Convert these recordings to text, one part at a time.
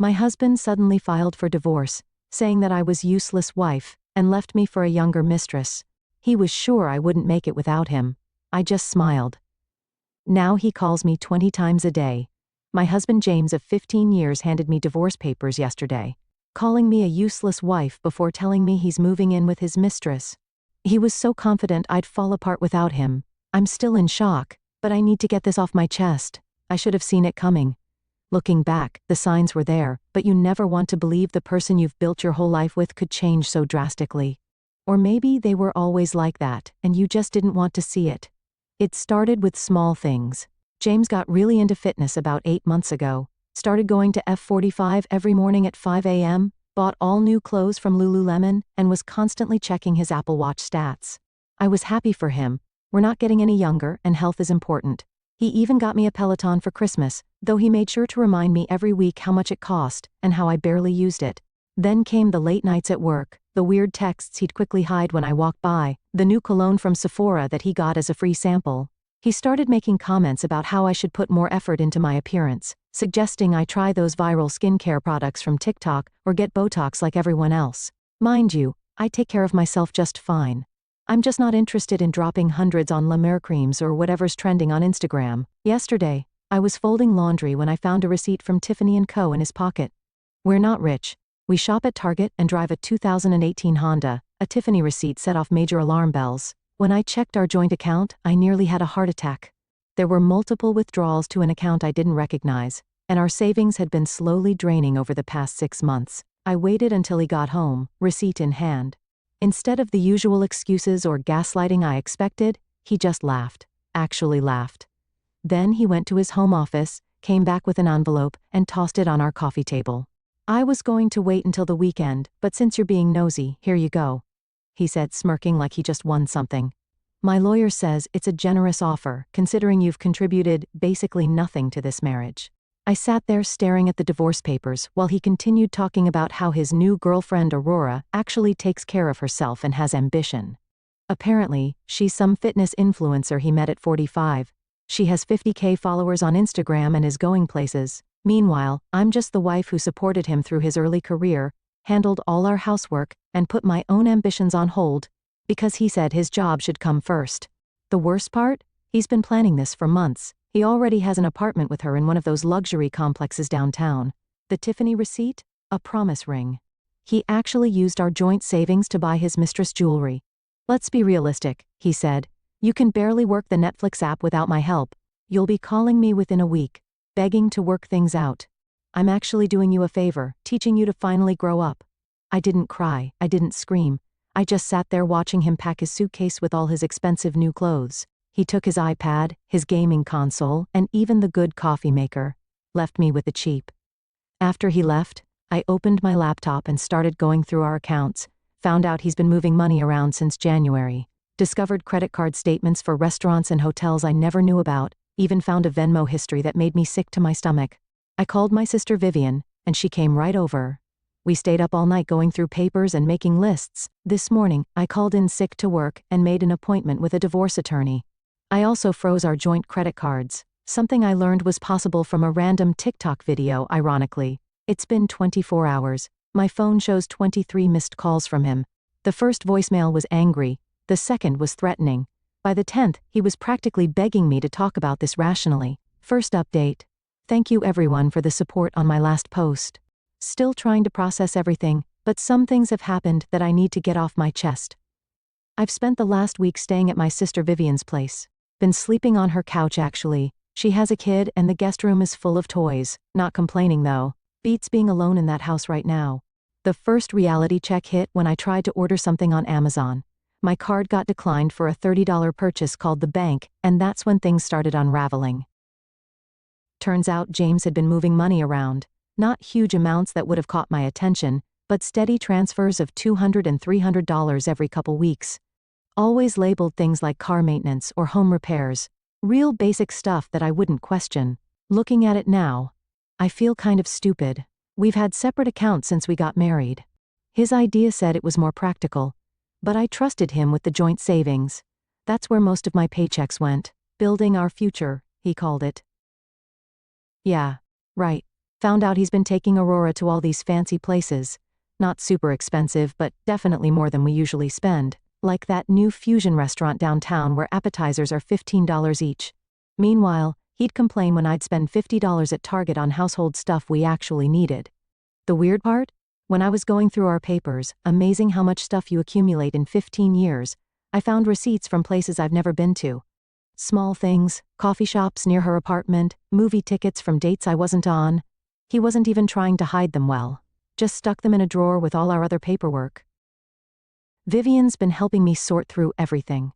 My husband suddenly filed for divorce, saying that I was a useless wife, and left me for a younger mistress. He was sure I wouldn't make it without him. I just smiled. Now he calls me 20 times a day. My husband James of 15 years handed me divorce papers yesterday, calling me a useless wife before telling me he's moving in with his mistress. He was so confident I'd fall apart without him. I'm still in shock, but I need to get this off my chest. I should have seen it coming. Looking back, the signs were there, but you never want to believe the person you've built your whole life with could change so drastically. Or maybe they were always like that, and you just didn't want to see it. It started with small things. James got really into fitness about 8 months ago, started going to F45 every morning at 5 a.m., bought all new clothes from Lululemon, and was constantly checking his Apple Watch stats. I was happy for him. We're not getting any younger, and health is important. He even got me a Peloton for Christmas, though he made sure to remind me every week how much it cost, and how I barely used it. Then came the late nights at work, the weird texts he'd quickly hide when I walked by, the new cologne from Sephora that he got as a free sample. He started making comments about how I should put more effort into my appearance, suggesting I try those viral skincare products from TikTok or get Botox like everyone else. Mind you, I take care of myself just fine. I'm just not interested in dropping hundreds on La Mer creams or whatever's trending on Instagram. Yesterday, I was folding laundry when I found a receipt from Tiffany & Co. in his pocket. We're not rich. We shop at Target and drive a 2018 Honda. A Tiffany receipt set off major alarm bells. When I checked our joint account, I nearly had a heart attack. There were multiple withdrawals to an account I didn't recognize, and our savings had been slowly draining over the past 6 months. I waited until he got home, receipt in hand. Instead of the usual excuses or gaslighting I expected, he just laughed. Actually laughed. Then he went to his home office, came back with an envelope, and tossed it on our coffee table. I was going to wait until the weekend, but since you're being nosy, here you go, he said, smirking like he just won something. My lawyer says it's a generous offer, considering you've contributed basically nothing to this marriage. I sat there staring at the divorce papers while he continued talking about how his new girlfriend Aurora actually takes care of herself and has ambition. Apparently, she's some fitness influencer he met at 45. She has 50K followers on Instagram and is going places. Meanwhile, I'm just the wife who supported him through his early career, handled all our housework, and put my own ambitions on hold, because he said his job should come first. The worst part? He's been planning this for months. He already has an apartment with her in one of those luxury complexes downtown. The Tiffany receipt? A promise ring. He actually used our joint savings to buy his Mistress jewelry. Let's be realistic, he said. You can barely work the Netflix app without my help. You'll be calling me within a week, begging to work things out. I'm actually doing you a favor, teaching you to finally grow up. I didn't cry, I didn't scream. I just sat there watching him pack his suitcase with all his expensive new clothes. He took his iPad, his gaming console, and even the good coffee maker. Left me with the cheap. After he left, I opened my laptop and started going through our accounts, found out he's been moving money around since January, discovered credit card statements for restaurants and hotels I never knew about, even found a Venmo history that made me sick to my stomach. I called my sister Vivian, and she came right over. We stayed up all night going through papers and making lists. This morning, I called in sick to work and made an appointment with a divorce attorney. I also froze our joint credit cards, something I learned was possible from a random TikTok video, ironically. It's been 24 hours. My phone shows 23 missed calls from him. The first voicemail was angry, the second was threatening. By the 10th, he was practically begging me to talk about this rationally. First update. Thank you everyone for the support on my last post. Still trying to process everything, but some things have happened that I need to get off my chest. I've spent the last week staying at my sister Vivian's place. Been sleeping on her couch actually. She has a kid and the guest room is full of toys. Not complaining though. Beats being alone in that house right now. The first reality check hit when I tried to order something on Amazon. My card got declined for a $30 purchase, called the bank, and that's when things started unraveling. Turns out James had been moving money around. Not huge amounts that would have caught my attention, but steady transfers of $200 and $300 every couple weeks. Always labeled things like car maintenance or home repairs. Real basic stuff that I wouldn't question. Looking at it now, I feel kind of stupid. We've had separate accounts since we got married. His idea said it was more practical, but I trusted him with the joint savings. That's where most of my paychecks went. Building our future, he called it. Yeah, right. Found out he's been taking Aurora to all these fancy places. Not super expensive, but definitely more than we usually spend. Like that new fusion restaurant downtown where appetizers are $15 each. Meanwhile, he'd complain when I'd spend $50 at Target on household stuff we actually needed. The weird part? When I was going through our papers, amazing how much stuff you accumulate in 15 years, I found receipts from places I've never been to. Small things, coffee shops near her apartment, movie tickets from dates I wasn't on. He wasn't even trying to hide them well. Just stuck them in a drawer with all our other paperwork. Vivian's been helping me sort through everything.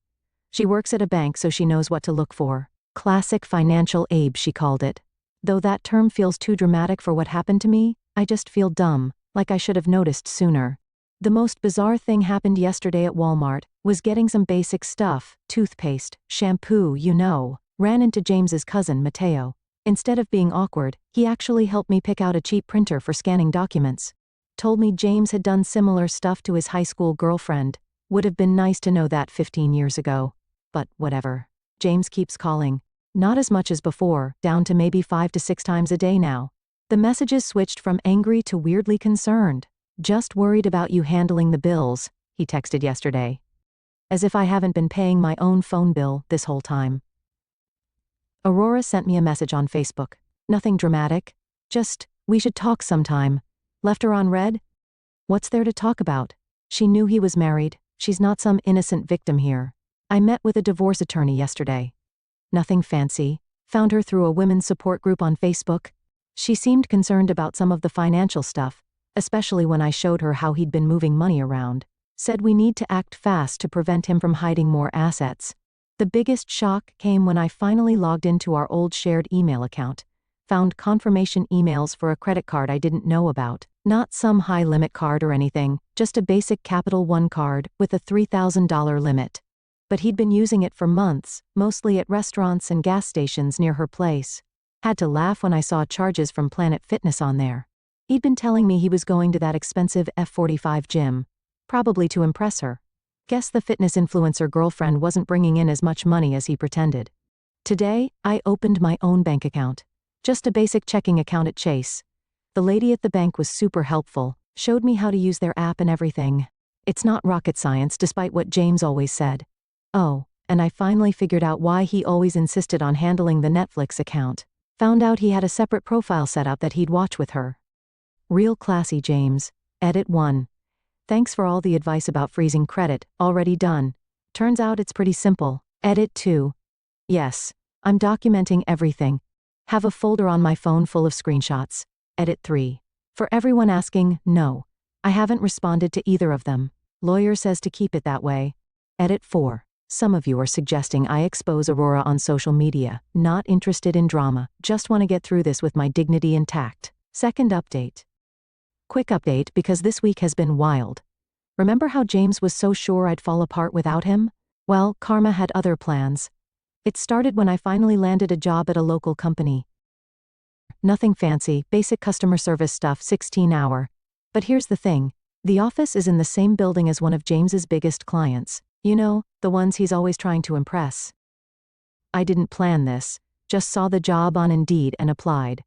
She works at a bank so she knows what to look for. Classic financial Abe, she called it. Though that term feels too dramatic for what happened to me, I just feel dumb, like I should have noticed sooner. The most bizarre thing happened yesterday at Walmart, was getting some basic stuff, toothpaste, shampoo, ran into James's cousin, Mateo. Instead of being awkward, he actually helped me pick out a cheap printer for scanning documents. Told me James had done similar stuff to his high school girlfriend. Would have been nice to know that 15 years ago. But whatever. James keeps calling. Not as much as before, down to maybe 5 to 6 times a day now. The messages switched from angry to weirdly concerned. Just worried about you handling the bills, he texted yesterday. As if I haven't been paying my own phone bill this whole time. Aurora sent me a message on Facebook. Nothing dramatic. Just, we should talk sometime. Left her on read? What's there to talk about? She knew he was married. She's not some innocent victim here. I met with a divorce attorney yesterday. Nothing fancy. Found her through a women's support group on Facebook. She seemed concerned about some of the financial stuff, especially when I showed her how he'd been moving money around. Said we need to act fast to prevent him from hiding more assets. The biggest shock came when I finally logged into our old shared email account. Found confirmation emails for a credit card I didn't know about. Not some high-limit card or anything, just a basic Capital One card with a $3,000 limit. But he'd been using it for months, mostly at restaurants and gas stations near her place. Had to laugh when I saw charges from Planet Fitness on there. He'd been telling me he was going to that expensive F45 gym. Probably to impress her. Guess the fitness influencer girlfriend wasn't bringing in as much money as he pretended. Today, I opened my own bank account. Just a basic checking account at Chase. The lady at the bank was super helpful, showed me how to use their app and everything. It's not rocket science despite what James always said. Oh, and I finally figured out why he always insisted on handling the Netflix account. Found out he had a separate profile set up that he'd watch with her. Real classy, James. Edit 1. Thanks for all the advice about freezing credit, already done. Turns out it's pretty simple. Edit 2. Yes, I'm documenting everything. Have a folder on my phone full of screenshots. Edit 3. For everyone asking, no. I haven't responded to either of them. Lawyer says to keep it that way. Edit 4. Some of you are suggesting I expose Aurora on social media. Not interested in drama. Just want to get through this with my dignity intact. Second update. Quick update because this week has been wild. Remember how James was so sure I'd fall apart without him? Well, karma had other plans. It started when I finally landed a job at a local company. Nothing fancy, basic customer service stuff, 16-hour. But here's the thing. The office is in the same building as one of James's biggest clients. You know, the ones he's always trying to impress. I didn't plan this. Just saw the job on Indeed and applied.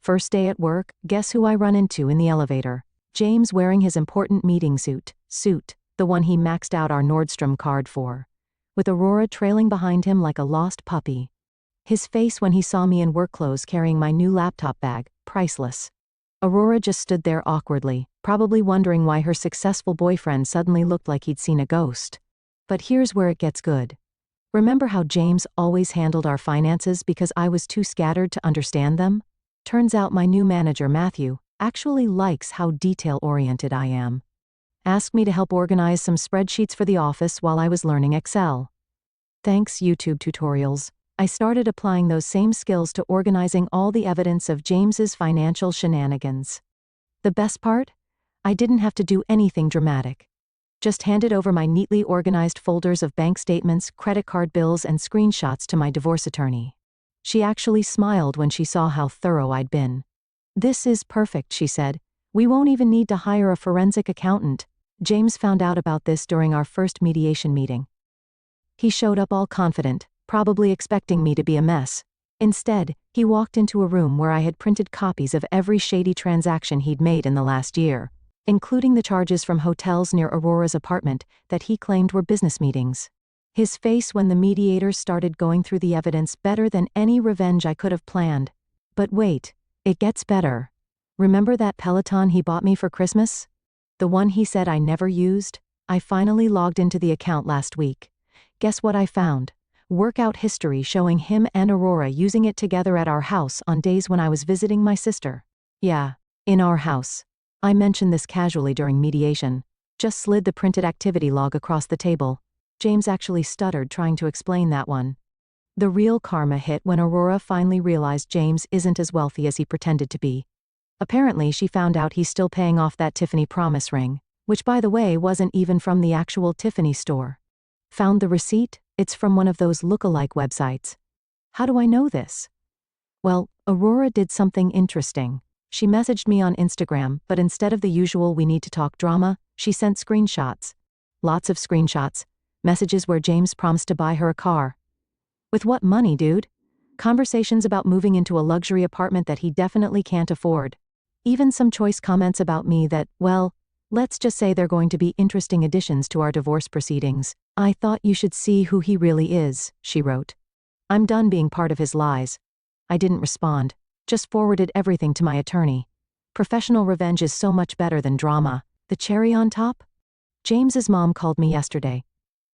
First day at work, guess who I run into in the elevator? James wearing his important meeting suit, the one he maxed out our Nordstrom card for. With Aurora trailing behind him like a lost puppy. His face when he saw me in work clothes carrying my new laptop bag, priceless. Aurora just stood there awkwardly, probably wondering why her successful boyfriend suddenly looked like he'd seen a ghost. But here's where it gets good. Remember how James always handled our finances because I was too scattered to understand them? Turns out my new manager, Matthew, actually likes how detail-oriented I am. Asked me to help organize some spreadsheets for the office while I was learning Excel. Thanks YouTube tutorials, I started applying those same skills to organizing all the evidence of James's financial shenanigans. The best part? I didn't have to do anything dramatic. Just handed over my neatly organized folders of bank statements, credit card bills, and screenshots to my divorce attorney. She actually smiled when she saw how thorough I'd been. This is perfect, she said. We won't even need to hire a forensic accountant. James found out about this during our first mediation meeting. He showed up all confident, probably expecting me to be a mess. Instead, he walked into a room where I had printed copies of every shady transaction he'd made in the last year, including the charges from hotels near Aurora's apartment that he claimed were business meetings. His face when the mediators started going through the evidence better than any revenge I could have planned. But wait, it gets better. Remember that Peloton he bought me for Christmas? The one he said I never used? I finally logged into the account last week. Guess what I found? Workout history showing him and Aurora using it together at our house on days when I was visiting my sister. Yeah, in our house. I mentioned this casually during mediation. Just slid the printed activity log across the table. James actually stuttered trying to explain that one. The real karma hit when Aurora finally realized James isn't as wealthy as he pretended to be. Apparently she found out he's still paying off that Tiffany promise ring, which by the way wasn't even from the actual Tiffany store. Found the receipt? It's from one of those look-alike websites. How do I know this? Well, Aurora did something interesting. She messaged me on Instagram, but instead of the usual "we need to talk" drama, she sent screenshots. Lots of screenshots. Messages where James promised to buy her a car. With what money, dude? Conversations about moving into a luxury apartment that he definitely can't afford. Even some choice comments about me that, well, let's just say they're going to be interesting additions to our divorce proceedings. I thought you should see who he really is, she wrote. I'm done being part of his lies. I didn't respond, just forwarded everything to my attorney. Professional revenge is so much better than drama. The cherry on top? James's mom called me yesterday.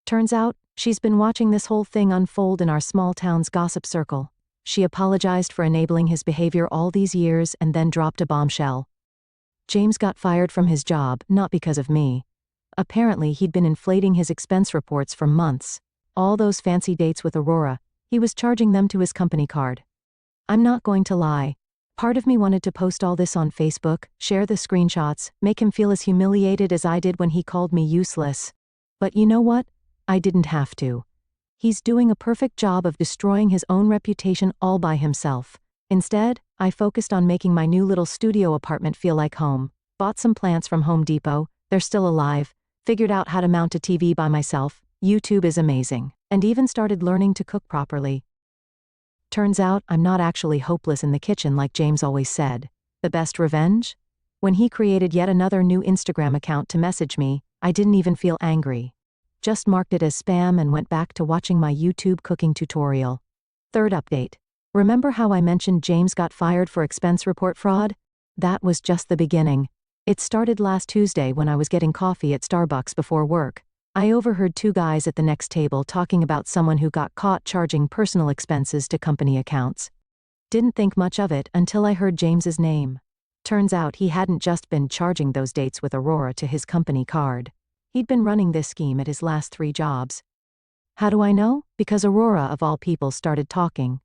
Turns out, she's been watching this whole thing unfold in our small town's gossip circle. She apologized for enabling his behavior all these years and then dropped a bombshell. James got fired from his job, not because of me. Apparently he'd been inflating his expense reports for months. All those fancy dates with Aurora, he was charging them to his company card. I'm not going to lie. Part of me wanted to post all this on Facebook, share the screenshots, make him feel as humiliated as I did when he called me useless. But you know what? I didn't have to. He's doing a perfect job of destroying his own reputation all by himself. Instead, I focused on making my new little studio apartment feel like home. Bought some plants from Home Depot, they're still alive. Figured out how to mount a TV by myself. YouTube is amazing. And even started learning to cook properly. Turns out, I'm not actually hopeless in the kitchen like James always said. The best revenge? When he created yet another new Instagram account to message me, I didn't even feel angry. Just marked it as spam and went back to watching my YouTube cooking tutorial. Third update. Remember how I mentioned James got fired for expense report fraud? That was just the beginning. It started last Tuesday when I was getting coffee at Starbucks before work. I overheard two guys at the next table talking about someone who got caught charging personal expenses to company accounts. Didn't think much of it until I heard James's name. Turns out he hadn't just been charging those dates with Aurora to his company card. He'd been running this scheme at his last 3 jobs. How do I know? Because Aurora, of all people, started talking.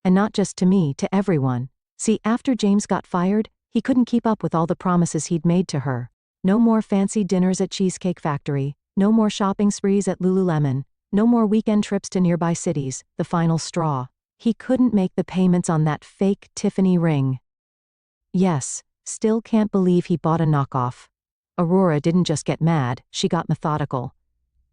And not just to me, to everyone. See, after James got fired, he couldn't keep up with all the promises he'd made to her. No more fancy dinners at Cheesecake Factory, no more shopping sprees at Lululemon, no more weekend trips to nearby cities, the final straw. He couldn't make the payments on that fake Tiffany ring. Yes, still can't believe he bought a knockoff. Aurora didn't just get mad, she got methodical.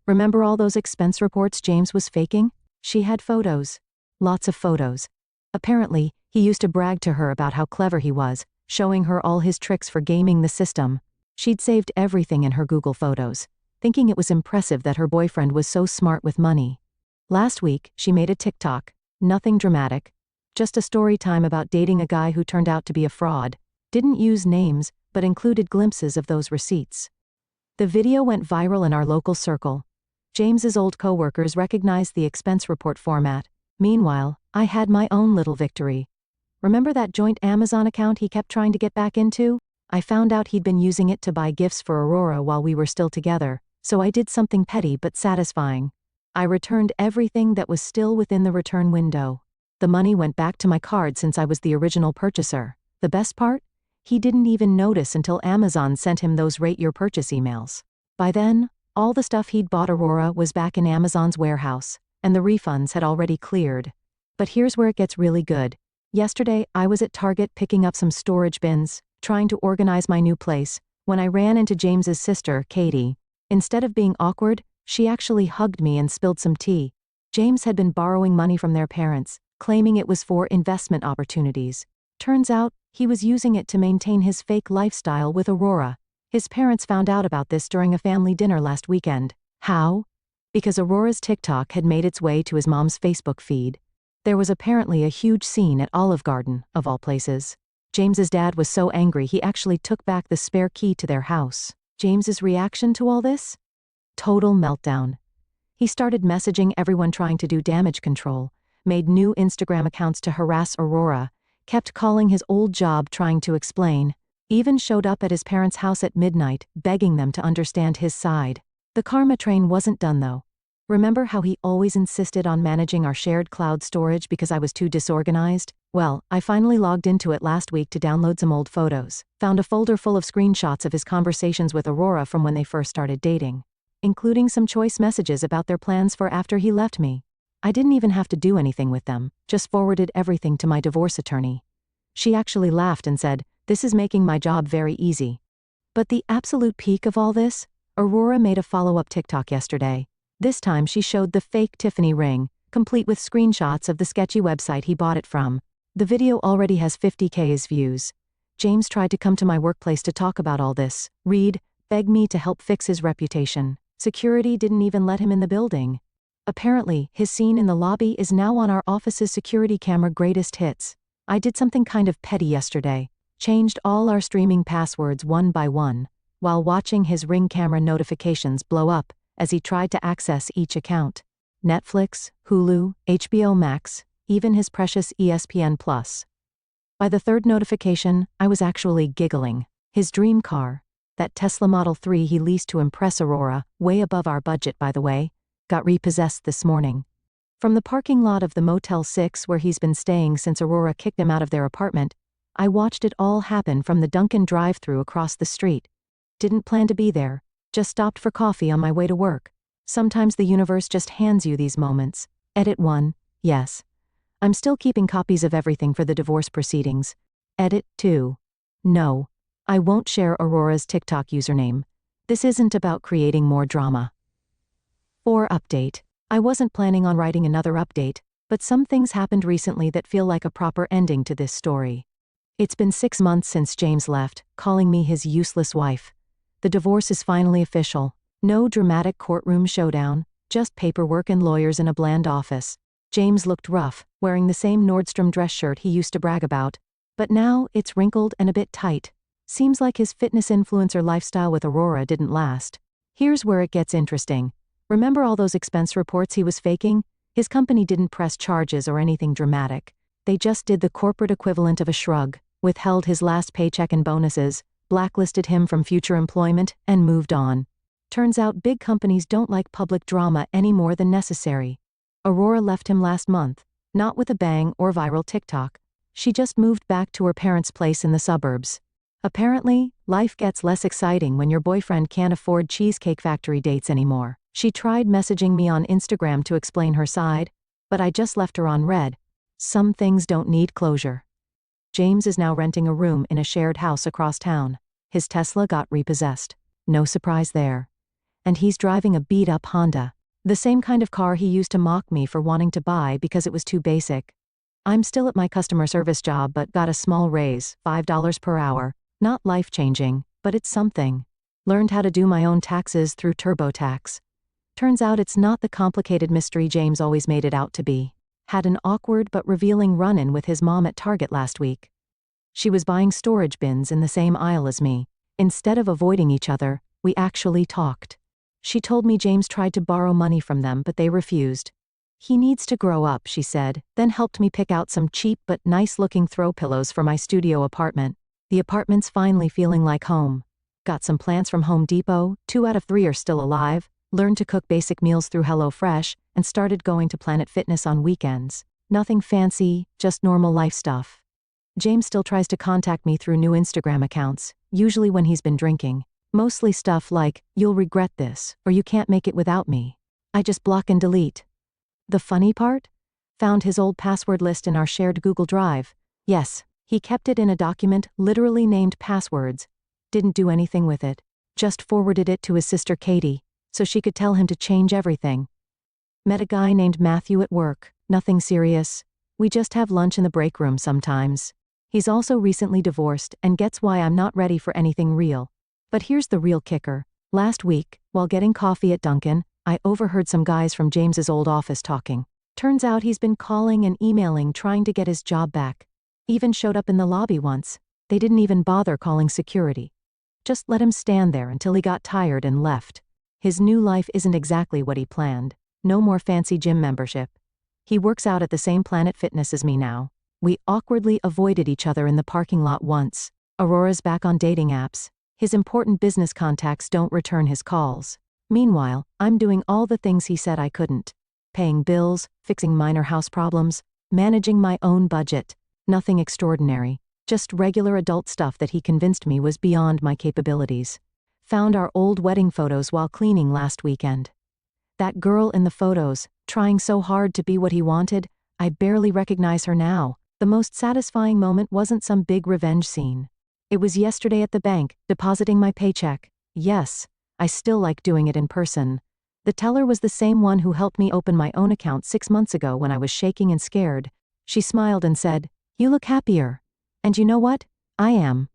Remember all those expense reports James was faking? She had photos. Lots of photos. Apparently, he used to brag to her about how clever he was, showing her all his tricks for gaming the system. She'd saved everything in her Google Photos, thinking it was impressive that her boyfriend was so smart with money. Last week, she made a TikTok. Nothing dramatic. Just a story time about dating a guy who turned out to be a fraud. Didn't use names, but included glimpses of those receipts. The video went viral in our local circle. James's old coworkers recognized the expense report format. Meanwhile, I had my own little victory. Remember that joint Amazon account he kept trying to get back into? I found out he'd been using it to buy gifts for Aurora while we were still together, so I did something petty but satisfying. I returned everything that was still within the return window. The money went back to my card since I was the original purchaser. The best part? He didn't even notice until Amazon sent him those rate your purchase emails. By then, all the stuff he'd bought Aurora was back in Amazon's warehouse, and the refunds had already cleared. But here's where it gets really good. Yesterday, I was at Target picking up some storage bins, trying to organize my new place, when I ran into James's sister, Katie. Instead of being awkward, she actually hugged me and spilled some tea. James had been borrowing money from their parents, claiming it was for investment opportunities. Turns out, he was using it to maintain his fake lifestyle with Aurora. His parents found out about this during a family dinner last weekend. How? Because Aurora's TikTok had made its way to his mom's Facebook feed. There was apparently a huge scene at Olive Garden, of all places. James's dad was so angry he actually took back the spare key to their house. James's reaction to all this? Total meltdown. He started messaging everyone trying to do damage control, made new Instagram accounts to harass Aurora, kept calling his old job trying to explain, even showed up at his parents' house at midnight, begging them to understand his side. The karma train wasn't done though. Remember how he always insisted on managing our shared cloud storage because I was too disorganized? Well, I finally logged into it last week to download some old photos, found a folder full of screenshots of his conversations with Aurora from when they first started dating, including some choice messages about their plans for after he left me. I didn't even have to do anything with them, just forwarded everything to my divorce attorney. She actually laughed and said, "This is making my job very easy." But the absolute peak of all this? Aurora made a follow-up TikTok yesterday. This time she showed the fake Tiffany ring, complete with screenshots of the sketchy website he bought it from. The video already has 50,000 views. James tried to come to my workplace to talk about all this, beg me to help fix his reputation. Security didn't even let him in the building. Apparently, his scene in the lobby is now on our office's security camera greatest hits. I did something kind of petty yesterday. Changed all our streaming passwords one by one, while watching his Ring camera notifications blow up as he tried to access each account. Netflix, Hulu, HBO Max, even his precious ESPN+. By the third notification, I was actually giggling. His dream car, that Tesla Model 3 he leased to impress Aurora, way above our budget by the way, got repossessed this morning. From the parking lot of the Motel 6 where he's been staying since Aurora kicked him out of their apartment, I watched it all happen from the Dunkin' drive-thru across the street. Didn't plan to be there, just stopped for coffee on my way to work. Sometimes the universe just hands you these moments. Edit 1, yes. I'm still keeping copies of everything for the divorce proceedings. Edit 2. No. I won't share Aurora's TikTok username. This isn't about creating more drama. 4 update. I wasn't planning on writing another update, but some things happened recently that feel like a proper ending to this story. It's been 6 months since James left, calling me his useless wife. The divorce is finally official. No dramatic courtroom showdown, just paperwork and lawyers in a bland office. James looked rough, wearing the same Nordstrom dress shirt he used to brag about. But now, it's wrinkled and a bit tight. Seems like his fitness influencer lifestyle with Aurora didn't last. Here's where it gets interesting. Remember all those expense reports he was faking? His company didn't press charges or anything dramatic. They just did the corporate equivalent of a shrug, withheld his last paycheck and bonuses, blacklisted him from future employment, and moved on. Turns out big companies don't like public drama any more than necessary. Aurora left him last month, not with a bang or viral TikTok. She just moved back to her parents' place in the suburbs. Apparently, life gets less exciting when your boyfriend can't afford Cheesecake Factory dates anymore. She tried messaging me on Instagram to explain her side, but I just left her on read. Some things don't need closure. James is now renting a room in a shared house across town. His Tesla got repossessed. No surprise there. And he's driving a beat-up Honda. The same kind of car he used to mock me for wanting to buy because it was too basic. I'm still at my customer service job but got a small raise, $5 per hour. Not life-changing, but it's something. Learned how to do my own taxes through TurboTax. Turns out it's not the complicated mystery James always made it out to be. Had an awkward but revealing run-in with his mom at Target last week. She was buying storage bins in the same aisle as me. Instead of avoiding each other, we actually talked. She told me James tried to borrow money from them but they refused. He needs to grow up, she said, then helped me pick out some cheap but nice-looking throw pillows for my studio apartment. The apartment's finally feeling like home. Got some plants from Home Depot, 2 out of 3 are still alive, learned to cook basic meals through HelloFresh, and started going to Planet Fitness on weekends. Nothing fancy, just normal life stuff. James still tries to contact me through new Instagram accounts, usually when he's been drinking. Mostly stuff like, "You'll regret this," or "You can't make it without me." I just block and delete. The funny part? Found his old password list in our shared Google Drive. Yes, he kept it in a document literally named Passwords. Didn't do anything with it. Just forwarded it to his sister Katie, so she could tell him to change everything. Met a guy named Matthew at work, nothing serious. We just have lunch in the break room sometimes. He's also recently divorced and gets why I'm not ready for anything real. But here's the real kicker. Last week, while getting coffee at Dunkin', I overheard some guys from James's old office talking. Turns out he's been calling and emailing trying to get his job back. Even showed up in the lobby once. They didn't even bother calling security. Just let him stand there until he got tired and left. His new life isn't exactly what he planned. No more fancy gym membership. He works out at the same Planet Fitness as me now. We awkwardly avoided each other in the parking lot once. Aurora's back on dating apps. His important business contacts don't return his calls. Meanwhile, I'm doing all the things he said I couldn't. Paying bills, fixing minor house problems, managing my own budget. Nothing extraordinary. Just regular adult stuff that he convinced me was beyond my capabilities. Found our old wedding photos while cleaning last weekend. That girl in the photos, trying so hard to be what he wanted, I barely recognize her now. The most satisfying moment wasn't some big revenge scene. It was yesterday at the bank, depositing my paycheck. Yes, I still like doing it in person. The teller was the same one who helped me open my own account 6 months ago when I was shaking and scared. She smiled and said, "You look happier." And you know what? I am.